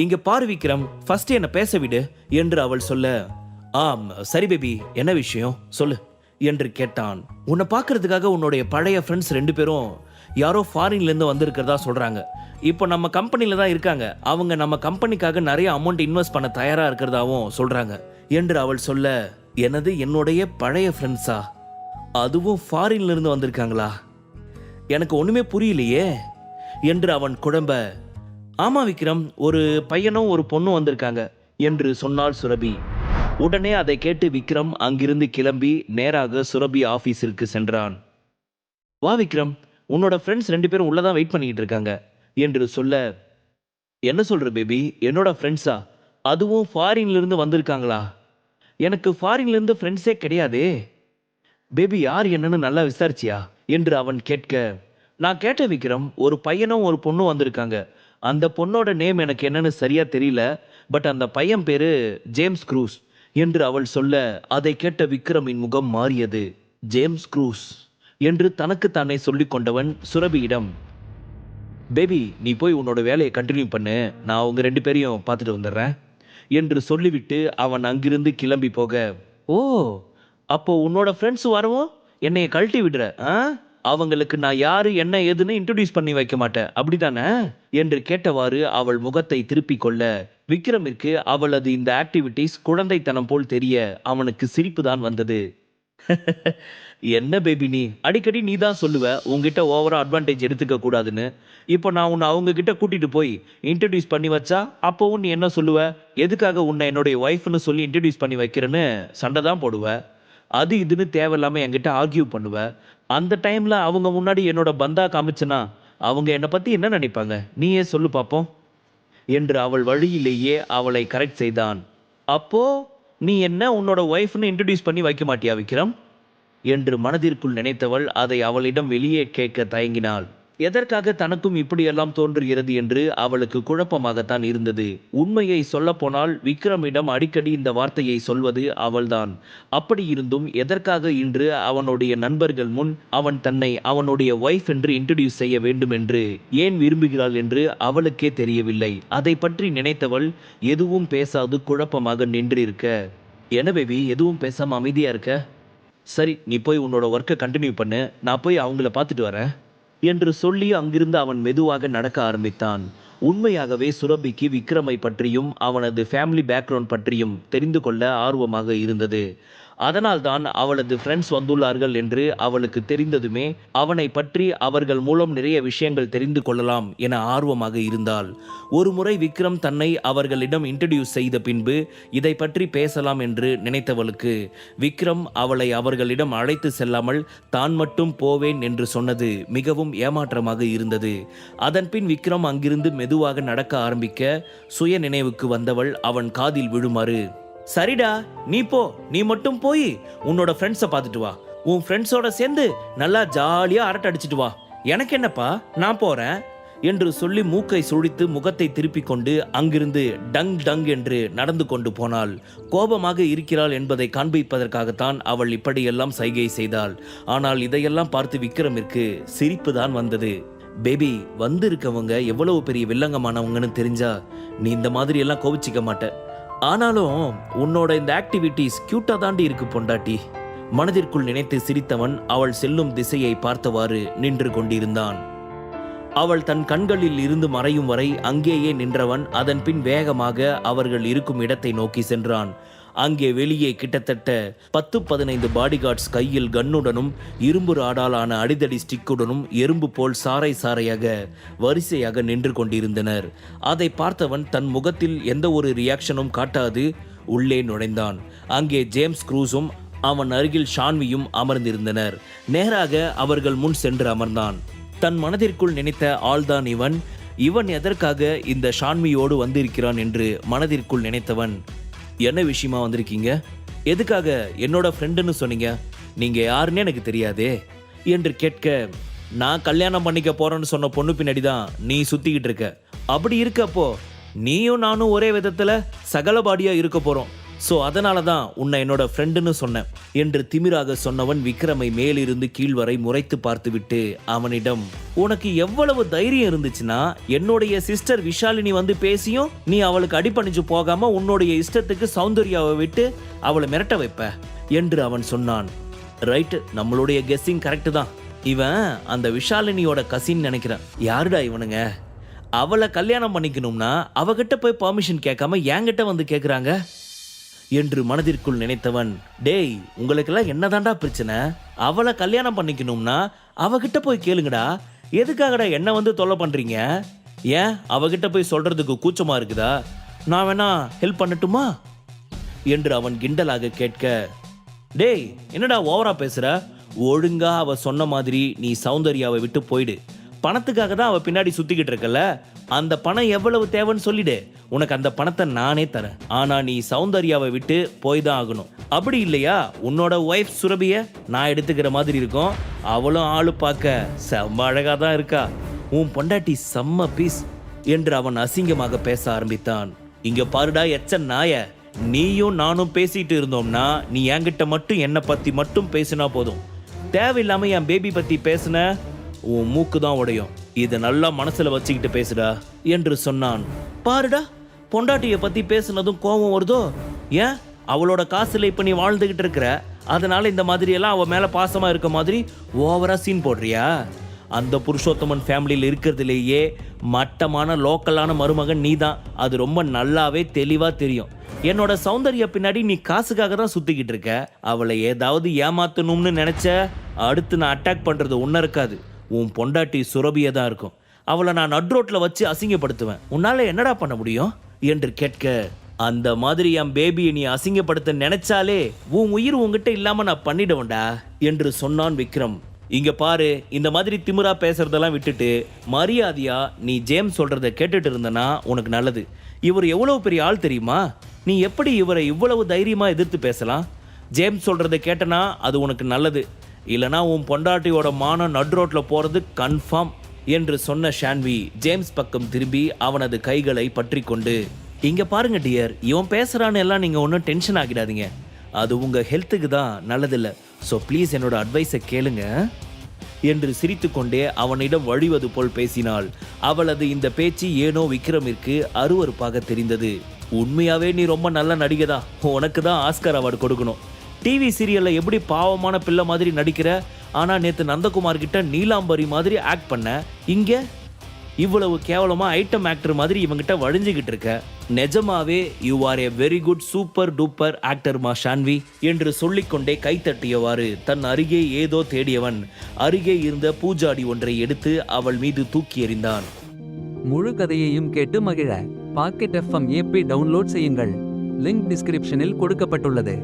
இங்க பாரு விக்ரம், ஃபர்ஸ்ட் என்ன பேச விடு என்று அவள் சொல்ல, ஆம் சரி பேபி, என்ன விஷயம் சொல்லு என்று கேட்டான். உன்னை பார்க்கறதுக்காக உன்னுடைய பழைய ஃப்ரெண்ட்ஸ் 2 பேரும் யாரோ ஃபாரின்ல இருந்து வந்திருக்கிறதா சொல்றாங்க. இப்போ நம்ம கம்பெனில தான் இருக்காங்க. அவங்க நம்ம கம்பெனிக்காக நிறைய அமௌண்ட் இன்வெஸ்ட் பண்ண தயாரா இருக்கிறதாவும் சொல்றாங்க என்று அவள் சொல்ல, எனது என்னுடைய பழைய ஃப்ரெண்ட்ஸா, அதுவும் ஃபாரின்ல இருந்து வந்திருக்காங்களா? எனக்கு ஒண்ணுமே புரியலையே என்று அவன் குழம்ப, ஆமா விக்ரம், ஒரு பையனும் ஒரு பொண்ணும் வந்திருக்காங்க என்று சொன்னாள் சுரபி. உடனே அதை கேட்டு விக்ரம் அங்கிருந்து கிளம்பி நேராக சுரபி ஆபீஸிற்கு சென்றான். வா விக்ரம், உன்னோட ஃப்ரெண்ட்ஸ் 2 பேரும் உள்ளதான் வெயிட் பண்ணிட்டு இருக்காங்க என்று சொல்ல, என்ன சொல்ற பேபி, என்னோட ஃப்ரெண்ட்ஸா, அதுவும் ஃபாரின்ல இருந்து வந்திருக்காங்களா? எனக்கு ஃபாரின்ல இருந்து ஃப்ரெண்ட்ஸே கிடையாதே. பேபி யார் என்னன்னு நல்லா விசாரிச்சியா என்று அவன் கேட்க, நான் கேட்ட விக்ரம், ஒரு பையனும் ஒரு பொண்ணும் வந்திருக்காங்க. அந்த பொண்ணோட நேம் எனக்கு என்னன்னு சரியா தெரியல, பட் அந்த பையன் பேரு ஜேம்ஸ் க்ரூஸ் என்று அவள் சொல்ல, அதை கேட்ட விக்ரமின் முகம் மாறியது. ஜேம்ஸ் க்ரூஸ் என்று தனக்கு தானே சொல்லிக் கொண்டவன் சுரபியிடம், பேபி நீ போய் உன்னோட வேலையை கண்டினியூ பண்ணு, நான் அவங்க 2 பேரையும் பார்த்துட்டு வந்துடுறேன் என்று சொல்லிவிட்டு அவன் அங்கிருந்து கிளம்பி போக, ஓ அப்போ உன்னோட ஃப்ரெண்ட்ஸ் வரவும் என்னைய கழட்டி விடுற? அவங்களுக்கு நான் யாரு என்ன ஏதுன்னு இன்ட்ரோடியூஸ் பண்ணி வைக்க மாட்டேன், அப்படிதானே என்று கேட்டவாறு அவள் முகத்தை திருப்பிக் கொள்ள, விக்ரமிற்கு அவளது இந்த ஆக்டிவிட்டிஸ் குழந்தைத்தனம் போல் தெரிய அவனுக்கு சிரிப்பு தான் வந்தது. என்ன பேபி, நீ அடிக்கடி நீ தான் சொல்லுவ உங்ககிட்ட ஓவரா அட்வான்டேஜ் எடுத்துக்க கூடாதுன்னு. இப்போ நான் உன்னை அவங்க கிட்ட கூட்டிட்டு போய் இன்ட்ரடியூஸ் பண்ணி வச்சா அப்பவும் நீ என்ன சொல்லுவ? எதுக்காக உன்னை என்னுடைய ஒய்ஃப்னு சொல்லி இன்ட்ரடியூஸ் பண்ணி வைக்கிறேன்னு சண்டை தான் போடுவ. அது இதுன்னு தேவையில்லாம என்கிட்ட ஆர்கியூ பண்ணுவ. அந்த டைம்ல அவங்க முன்னாடி என்னோட பந்தா காமிச்சனா அவங்க என்னை பத்தி என்ன நினைப்பாங்க, நீயே சொல்லு பாப்போம் என்று அவள் வழியிலேயே அவளை கரெக்ட் செய்தான். அப்போ நீ என்ன உன்னோட ஒய்ஃப்னு இன்ட்ரடியூஸ் பண்ணி வைக்க மாட்டியா விக்ரம் என்று மனதிற்குள் நினைத்தவள் அதை அவளிடம் வெளியே கேட்க தயங்கினாள். எதற்காக தனக்கும் இப்படியெல்லாம் தோன்றுகிறது என்று அவளுக்கு குழப்பமாகத்தான் இருந்தது. உண்மையை சொல்லப்போனால் விக்ரமிடம் அடிக்கடி இந்த வார்த்தையை சொல்வது அவள்தான். அப்படி இருந்தும் எதற்காக இன்று அவனுடைய நண்பர்கள் முன் அவன் தன்னை அவனுடைய ஒய்ஃப் என்று இன்ட்ரடியூஸ் செய்ய வேண்டும் என்று ஏன் விரும்புகிறாள் என்று அவளுக்கே தெரியவில்லை. அதை பற்றி நினைத்தவள் எதுவும் பேசாது குழப்பமாக நின்றிருக்க, என்ன பேபி எதுவும் பேசாம அமைதியா இருக்க? சரி நீ போய் உன்னோட ஒர்க்கை கண்டினியூ பண்ணு, நான் போய் அவங்கள பார்த்துட்டு வரேன் என்று சொல்லி அங்கிருந்து அவன் மெதுவாக நடக்க ஆரம்பித்தான். உண்மையாகவே சுரபிக்கு விக்ரமை பற்றியும் அவனது ஃபேமிலி பேக்ரவுண்ட் பற்றியும் தெரிந்து கொள்ள ஆர்வமாக இருந்தது. அதனால்தான் அவளது ஃப்ரெண்ட்ஸ் வந்துள்ளார்கள் என்று அவளுக்கு தெரிந்ததுமே அவனை பற்றி அவர்கள் மூலம் நிறைய விஷயங்கள் தெரிந்து கொள்ளலாம் என ஆர்வமாக இருந்தாள். ஒரு முறை விக்ரம் தன்னை அவர்களிடம் இன்ட்ரடியூஸ் செய்த பின்பு இதை பற்றி பேசலாம் என்று நினைத்தவளுக்கு விக்ரம் அவளை அவர்களிடம் அழைத்து செல்லாமல் தான் மட்டும் போவேன் என்று சொன்னது மிகவும் ஏமாற்றமாக இருந்தது. அதன்பின் விக்ரம் அங்கிருந்து மெதுவாக நடக்க ஆரம்பிக்க சுய நினைவுக்கு வந்தவள் அவன் காதில் விழுமாறு, சரிடா நீ போ, நீ மட்டும் போய் உன்னோட ஃப்ரெண்ட்ஸை பார்த்துட்டு வா, உன் ஃப்ரெண்ட்ஸோட சேர்ந்து நல்லா ஜாலியா அரட்டை அடிச்சிட்டு வா, எனக்கு என்னப்பா நான் போறேன் என்று சொல்லி மூக்கை சுழித்து முகத்தை திருப்பிக் கொண்டு அங்கிருந்து டங் டங் என்று நடந்து கொண்டு போனாள். கோபமாக இருக்கிறாள் என்பதை காண்பிப்பதற்காகத்தான் அவள் இப்படியெல்லாம் சைகை செய்தாள். ஆனால் இதையெல்லாம் பார்த்து விக்ரமிற்கு சிரிப்பு தான் வந்தது. பேபி வந்திருக்கவங்க எவ்வளவு பெரிய வில்லங்கமானவங்கன்னு தெரிஞ்சா நீ இந்த மாதிரி எல்லாம் கோபிச்சிக்க மாட்ட. ஆனாலும் உன்னோட இந்த ஆக்டிவிட்டிஸ் கியூட்டா தாண்டி இருக்கு பொண்டாட்டி. மனதிற்குள் நினைத்து சிரித்தவன் அவள் செல்லும் திசையை பார்த்தவாறு நின்று கொண்டிருந்தான். அவள் தன் கண்களில் இருந்து மறையும் வரை அங்கேயே நின்றவன் அதன் பின் வேகமாக அவர்கள் இருக்கும் இடத்தை நோக்கி சென்றான். அங்கே வெளியே கிட்டத்தட்ட 10-15 பாடிகார்ட்ஸ் கையில் கன்னுடனும் இரும்பு ராடாலான அடிதடி ஸ்டிக்குடனும் எறும்பு போல் சாறை சாறையாக வரிசையாக நின்று கொண்டிருந்தனர். அதை பார்த்தவன் தன் முகத்தில் எந்த ஒரு ரியாக்ஷனும் காட்டாது உள்ளே நுழைந்தான். அங்கே ஜேம்ஸ் க்ரூஸும் அவன் அருகில் ஷான்வியும் அமர்ந்திருந்தனர். நேராக அவர்கள் முன் சென்று அமர்ந்தான். தன் மனதிற்குள் நினைத்த ஆள்தான் இவன் எதற்காக இந்த ஷான்வியோடு வந்திருக்கிறான் என்று மனதிற்குள் நினைத்தவன், என்ன விஷயமா வந்திருக்கீங்க, எதுக்காக என்னோட ஃப்ரெண்டுன்னு சொன்னீங்க, நீங்க யாருன்னு எனக்கு தெரியாதே என்று கேட்க, நான் கல்யாணம் பண்ணிக்க போறேன்னு சொன்ன பொண்ணு பின்னாடி தான் நீ சுத்திக்கிட்டு இருக்க. அப்படி இருக்கப்போ நீயும் நானும் ஒரே விதத்துல சகலபாடியா இருக்க போறோம். ஸோ அதனால தான் உன்னை என்னோட ஃப்ரெண்டுன்னு சொன்னேன் என்று திமிராக சொன்னவன் விக்ரமை மேலிருந்து கீழ் வரை முறைத்து பார்த்துவிட்டு அவனிடம், உனக்கு எவ்வளவு தைரியம் இருந்துச்சுன்னா என்னுடைய சிஸ்டர் விஷாலினி வந்து பேசியும் நீ அவளுக்கு அடிபணிஞ்சு போகாம உன்னுடைய இஷ்டத்துக்கு சௌந்தர்யாவை விட்டு அவளை மிரட்ட வைப்ப என்று அவன் சொன்னான். ரைட்டு, நம்மளுடைய கெஸ்ஸிங் கரெக்டு தான். இவன் அந்த விஷாலினியோட கசின் நினைக்கிறான். யாருடா இவனுங்க? அவளை கல்யாணம் பண்ணிக்கணும்னா அவகிட்ட போய் பர்மிஷன் கேட்காம என்கிட்ட வந்து கேட்குறாங்க என்று மனதிற்குள் நினைத்தவன், டேய் உங்களுக்கெல்லாம் என்னதான்டா பிரச்சனை? அவளை கல்யாணம் பண்ணிக்கணும்னா அவகிட்ட போய் கேளுங்கடா, எதுக்காகடா என்ன வந்து தொல்லை பண்றீங்க? ஏன் அவகிட்ட போய் சொல்றதுக்கு கூச்சமா இருக்குதா? நான் வேணா ஹெல்ப் பண்ணட்டுமா என்று அவன் கிண்டலாக கேட்க, டேய் என்னடா ஓவரா பேசுற? ஒழுங்கா அவ சொன்ன மாதிரி நீ சௌந்தர்யாவை விட்டு போயிடு. பணத்துக்காக தான் அவ பின்னாடி சுத்திக்கிட்டு இருக்கல, அந்த பணம் எவ்வளவு தேவைன்னு சொல்லிடு, உனக்கு அந்த பணத்தை நானே தரேன். ஆனா நீ சௌந்தர்யாவை விட்டு போய் தான் ஆகணும். அப்படி இல்லையா உன்னோட ஒய்ஃப் சுரபிய நான் எடுத்துக்கிற மாதிரி இருக்கும். அவளும் ஆளு பார்க்க செம்ம அழகா தான் இருக்கா. உன் பொண்டாட்டி செம்ம பீஸ் என்று அவன் அசிங்கமாக பேச ஆரம்பித்தான். இங்க பாருடா எச்ச நாய, நீயும் நானும் பேசிட்டு இருந்தோம்னா நீ என்கிட்ட மட்டும் என்னை பத்தி மட்டும் பேசினா போதும். தேவையில்லாம என் பேபி பத்தி பேசுன உன் மூக்கு தான் உடையும். இதை நல்லா மனசுல வச்சுக்கிட்டு பேசுடா என்று சொன்னான். பாருடா, பொண்டாட்டிய பத்தி பேசுனதும் கோபம் வருதோ? ஏன் அவளோட காசுல இப்ப நீ வாழ்ந்துகிட்டு இருக்கிற, அதனால இந்த மாதிரி எல்லாம் அவ மேல பாசமா இருக்க மாதிரி ஓவரா சீன் போடுறியா? அந்த புருஷோத்தமன் ஃபேமிலியில் இருக்கிறதுலேயே மட்டமான லோக்கலான மருமகன் நீ தான். அது ரொம்ப நல்லாவே தெளிவா தெரியும். என்னோட சௌந்தர்யா பின்னாடி நீ காசுக்காக தான் சுத்திக்கிட்டு இருக்க. அவளை ஏதாவது ஏமாத்தணும்னு நினைச்ச அடுத்து நான் அட்டாக் பண்றது ஒன்னும் இருக்காது, உன் பொண்டாட்டி சுரபியை தான் இருக்கும். அவளை நான் நட்ரோட்ல வச்சு அசிங்கப்படுத்துவேன். உன்னால என்னடா பண்ண முடியும் என்று கேட்க, அந்த மாதிரி என் பேபியை நீ அசிங்கப்படுத்த நினைச்சாலே உன் உயிர் உங்ககிட்ட இல்லாம நான் பண்ணிடுவேன்டா என்று சொன்னான் விக்ரம். இங்க பாரு, இந்த மாதிரி திமிரா பேசுறதெல்லாம் விட்டுட்டு மரியாதையா நீ ஜேம்ஸ் சொல்றத கேட்டுட்டு இருந்தனா உனக்கு நல்லது. இவர் எவ்வளவு பெரிய ஆள் தெரியுமா? நீ எப்படி இவரை இவ்வளவு தைரியமா எதிர்த்து பேசலாம்? ஜேம்ஸ் சொல்றத கேட்டனா அது உனக்கு நல்லது, இல்லனா உன் பொண்டாட்டியோட மானம் நட்ரோட்ல போறது கன்ஃபார்ம் என்று சொன்ன ஷான்வி ஜேம்ஸ் பக்கம் திரும்பி அவனது கைகளை பற்றி கொண்டு, இங்க பாருங்க டியர், இவன் பேசுறான்னு எல்லாம் நீங்க ஒன்றும் டென்ஷன் ஆகிடாதீங்க. அது உங்க ஹெல்த்துக்கு தான் நல்லதில்லை. ஸோ ப்ளீஸ் என்னோட அட்வைஸை கேளுங்க என்று சிரித்துக்கொண்டே அவனிடம் வழிவது போல் பேசினாள். அவளது இந்த பேச்சு ஏனோ விக்ரமிற்கு அருவருப்பாக தெரிந்தது. உண்மையாவே நீ ரொம்ப நல்ல நடிகை, உனக்கு தான் ஆஸ்கர் அவார்டு கொடுக்கணும். டிவி சீரியல்ல எப்படி பாவமான பிள்ளை மாதிரி நடிக்கிற, ஆனா நேத்து நந்தகுமார் கிட்ட நீலாம்பரி மாதிரி ஆக்ட் பண்ண, இங்க இவ்வளவு கேவலமா ஐட்டம் ஆக்டர் மாதிரி இவங்கிட்ட வழிஞ்சுகிட்டு இருக்க. நிஜமாவே you R A very good super duper actor மா ஷான்வி என்று சொல்லிக்கொண்டே கைத்தட்டியவாறு தன் அருகே ஏதோ தேடியவன் அருகே இருந்த பூஜாடி ஒன்றை எடுத்து அவள் மீது தூக்கி எறிந்தான். முழு கதையையும் கேட்டு மகிழ பாக்கெட் FM ஆப்பை டவுன்லோட் செய்யுங்கள். லிங்க் டிஸ்கிரிப்ஷனில் கொடுக்கப்பட்டுள்ளது.